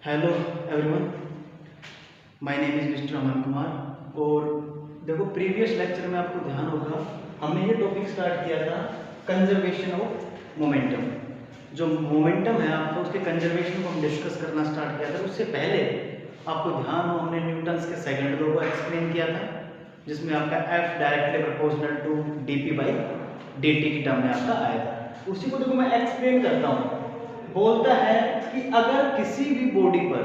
Hello everyone, my name is mister Aman Kumar. और देखो, previous lecture में आपको ध्यान होगा हमने ये टॉपिक स्टार्ट किया था कंजर्वेशन ऑफ मोमेंटम। जो मोमेंटम है आपको उसके कंजर्वेशन को हम डिस्कस करना स्टार्ट किया था। उससे पहले आपको ध्यान हो हमने न्यूटन्स के सेकंड लॉ को एक्सप्लेन किया था, जिसमें आपका F directly proportional to dp/dt की टर्म में आपका आया था। उसी को देखो मैं एक्सप्लेन करता हूँ। बोलता है कि अगर किसी भी बॉडी पर,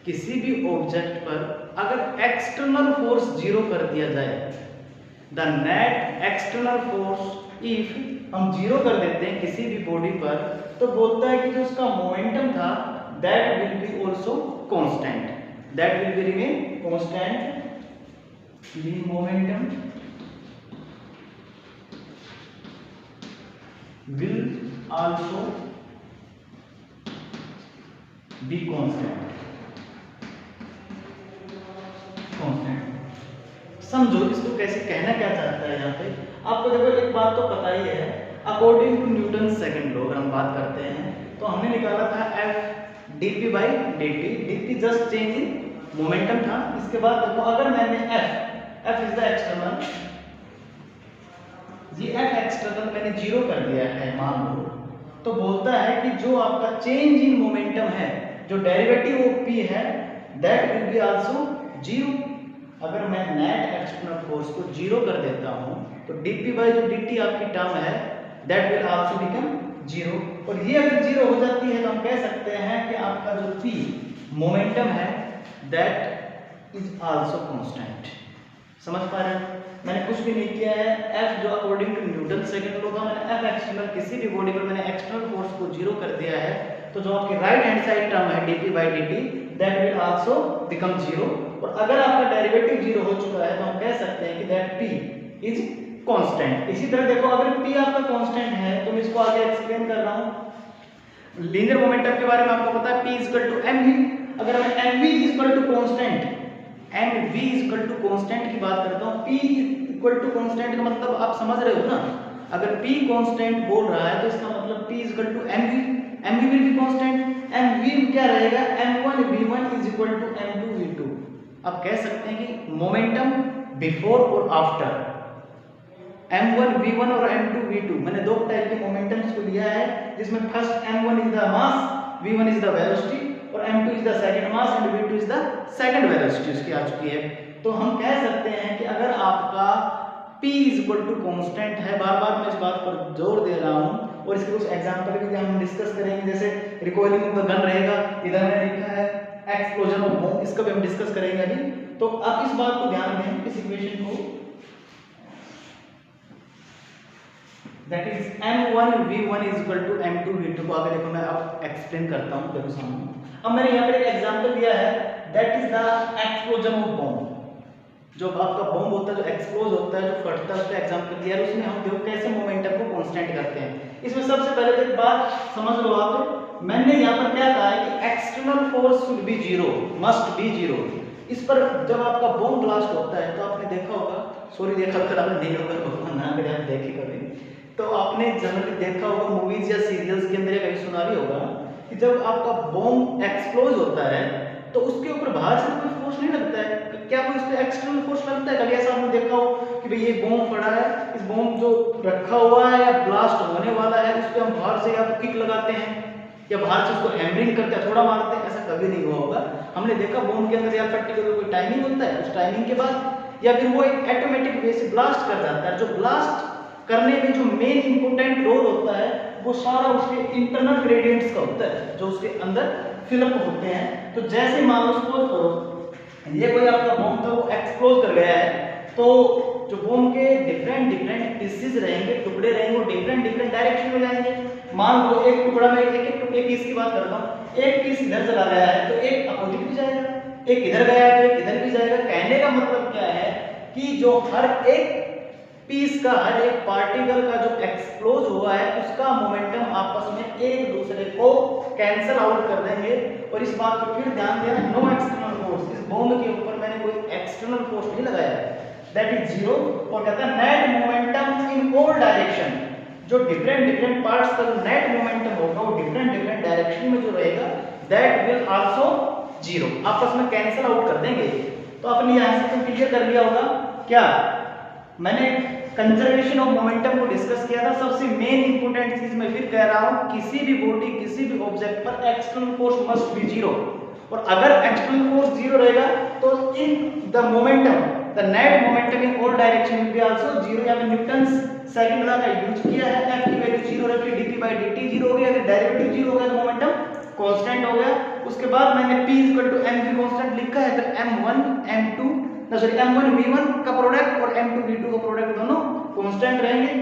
किसी भी ऑब्जेक्ट पर अगर एक्सटर्नल फोर्स जीरो कर दिया जाए, the net external force if हम जीरो कर देते हैं किसी भी बॉडी पर, तो बोलता है कि जो उसका मोमेंटम था that will be also constant, that will be remain constant, the momentum will also be constant। समझो इसको कैसे कहना क्या चाहता है यहाँ पे। आपको देखो एक बात तो पता ही है, according to Newton second law अगर हम बात करते हैं तो हमने निकाला था F dp/dt, dt just change in momentum था। इसके बाद देखो अगर मैंने F इज द एक्सटर्नल, ये F एक्सटर्नल मैंने जीरो कर दिया है मान लो, तो बोलता है कि जो आपका चेंज इन मोमेंटम है, जो डेरिवेटिव ऑफ P है, that will be also zero. अगर मैं नेट एक्सटर्नल फोर्स को जीरो कर देता हूं तो dp/dt आपकी टर्म है that will also become zero. और ये अगर जीरो हो जाती है तो हम कह सकते हैं कि आपका जो P मोमेंटम है दैट इज आल्सो कांस्टेंट। समझ पा रहे हैं? मैंने कुछ भी नहीं किया है। F जो according to Newton second law था, मैंने F एक्सटर्नल किसी भी बॉडी पर मैंने एक्सटर्नल फोर्स को जीरो कर दिया है, तो जो आपकी राइट हैंड साइड टर्म है dp/dt that will also become zero. और अगर आपका डेरिवेटिव जीरो हो चुका है तो हम कह सकते हैं कि दैट P इज कांस्टेंट। इसी तरह देखो अगर P आपका कांस्टेंट है तो मैं इसको आगे एक्सप्लेन कर रहा हूं। लीनियर मोमेंटम के बारे में आपको पता है P mv। अगर मैं mv कांस्टेंट, mv कांस्टेंट की बात करता हूं, P कांस्टेंट का मतलब आप समझ रहे हो ना। अगर P कांस्टेंट बोल रहा है तो इसका मतलब P mv, mv will be constant. mv क्या रहेगा, m1 v1 m2 v2। आप कह सकते हैं कि मोमेंटम बिफोर और आफ्टर, m1 v1 और m2 v2, मैंने दो टाइप के मोमेंटम्स को लिया है, जिसमें first m1 is the mass, v1 is the velocity, और m2 is the second mass and v2 is the second velocity उसकी आ चुकी है। तो हम कह सकते हैं कि अगर आपका P कांस्टेंट है, बार बार मैं इस बात पर जोर दे रहा हूं, और इसके कुछ एग्जांपल भी हम डिस्कस करेंगे, जैसे रिकॉइलिंग ऑफ द गन रहेगा, इधर मैंने लिखा है एक्सप्लोजन ऑफ बॉम्ब, इसका भी हम डिस्कस करेंगे अभी। तो आप इस बात को ध्यान दें, इस इक्वेशन को, that is m1 v1 m2 v2 को आगे देखो मैं अब एक्सप्लेन करता हूं, देखो सामने। अब मैंने यहां पर एक एग्जांपल दिया है, that is the explosion of bomb. जो आपका बॉम्ब होता है, जो एक्सप्लोज होता है, जो फटता है, उसका एग्जांपल दिया है। उसमें हम देखो कैसे मोमेंटम को कांस्टेंट करते हैं। इसमें सबसे पहले तो एक बात समझ लो आप, मैंने यहाँ पर क्या कहा है कि external force should be zero, must be zero. इस पर जब आपका बॉम्ब ब्लास्ट होता है तो आपने देखा होगा, सॉरी देखा अगर आपने नहीं होगा भगवान ना करे, आप देखे कभी, तो आपने जनरली देखा होगा मूवीज या सीरियल्स के अंदर, कभी सुना भी होगा कि जब आपका बॉम्ब एक्सप्लोज होता है तो उसके ऊपर बाहर से कोई फोर्स नहीं लगता है। क्या कोई उस पर एक्सटर्नल फोर्स लगता है? कभी ऐसा आपने देखा हो कि भाई ये बॉम्ब पड़ा है, इस बॉम्ब जो रखा हुआ है या ब्लास्ट होने वाला है, उस पर हम बाहर से या तो किक लगाते हैं या बाहर से उसको हैमरिंग करते हैं, थोड़ा मारते हैं, ऐसा कभी नहीं हुआ होगा। हमने देखा बॉम्ब के अंदर या पर्टिकुलर कोई टाइमिंग होता है, उस टाइमिंग के बाद या फिर वो एक ऑटोमेटिक वे से ब्लास्ट कर जाता है। जो ब्लास्ट करने में जो मेन इंपोर्टेंट रोल होता है वो सारा उसके इंटरनल ग्रेडियंट्स का होता है, जो उसके अंदर फिलअप होते हैं। तो जैसे मान लो सपोज करो ये कोई आपका बॉम्ब था, वो एक्सप्लोज कर गया है, तो जो बॉम्ब के डिफरेंट पीसेस रहेंगे, टुकड़े रहेंगे, वो डिफरेंट डायरेक्शन में जाएंगे। मान लो एक टुकड़ा में एक पीस की बात करता हूँ, एक पीस इधर चला गया है तो एक अपोजिट भी जाएगा, एक इधर गया है तो एक इधर भी जाएगा। कहने का मतलब क्या है कि जो हर एक पीस का, हर एक पार्टिकल का जो एक्सप्लोज हुआ है उसका मोमेंटम आपस में एक दूसरे को कैंसल आउट कर देंगे। और इस बात पर फिर ध्यान देना, नो एक्सटर्नल फोर्स, इस बॉम्ब के ऊपर मैंने कोई एक्सटर्नल फोर्स नहीं लगाया है, दैट इज जीरो। और कहता है नेट मोमेंटम इन ऑल डायरेक्शन, जो डिफरेंट पार्ट्स का जो नेट मोमेंटम होगा वो डिफरेंट डायरेक्शन में जो रहेगा that that will also zero, आपस में कैंसिल आउट कर देंगे। तो आपने यहाँ से तो क्लियर कर लिया होगा क्या, मैंने कंजर्वेशन ऑफ मोमेंटम को डिस्कस किया था। सबसे मेन इंपॉर्टेंट चीज मैं फिर कह रहा हूं, किसी भी बॉडी किसी भी ऑब्जेक्ट पर external force must be zero, और अगर एक्सटर्नल फोर्स जीरो रहेगा तो in the momentum the net momentum in all direction will be also zero. यहाँ पे न्यूटन सेकंड लॉ का यूज किया है, F की वैल्यू जीरो रखी, dt by dt जीरो हो गया, अगर डेरिवेटिव जीरो हो गया तो मोमेंटम कांस्टेंट हो गया। उसके बाद मैंने p mv कांस्टेंट लिखा है, तो m1 m2 sorry m1 v1 का प्रोडक्ट और m2 v2 का प्रोडक्ट दोनों कांस्टेंट रहेंगे।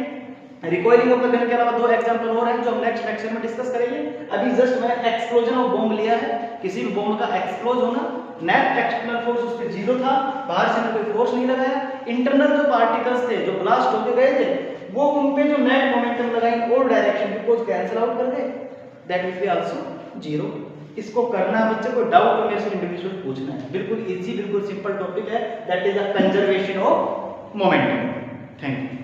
रिकॉइलिंग ऑफ द गन के अलावा दो एग्जांपल और हैं जो हम नेक्स्ट लेक्चर में डिस्कस करेंगे। अभी जस्ट मैंने एक्सप्लोजन ऑफ बॉम्ब लिया है, किसी भी बॉम्ब का एक्सप्लोज होना, नेट एक्सटर्नल फोर्स उस पे जीरो था, बाहर से कोई फोर्स नहीं लगाया, इंटरनल जो पार्टिकल्स थे जो ब्लास्ट होके गए थे वो उन पे जो नेट मोमेंटम लगा in all direction because cancel out कर दे, that will be also zero. इसको करना है बच्चे, को डाउट हो मेरे से इंडिविजुअल पूछना है, बिल्कुल इजी बिल्कुल सिंपल टॉपिक है, that is the conservation of momentum. Thank you.